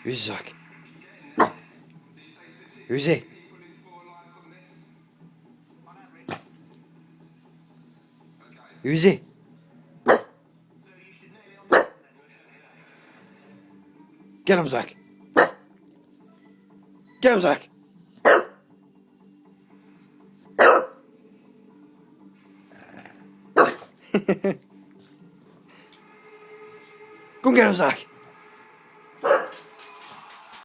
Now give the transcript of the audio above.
Who's Zach? Who's he? Who's he? Get him, Zach. Get him, Zach. Go and get him, Zach.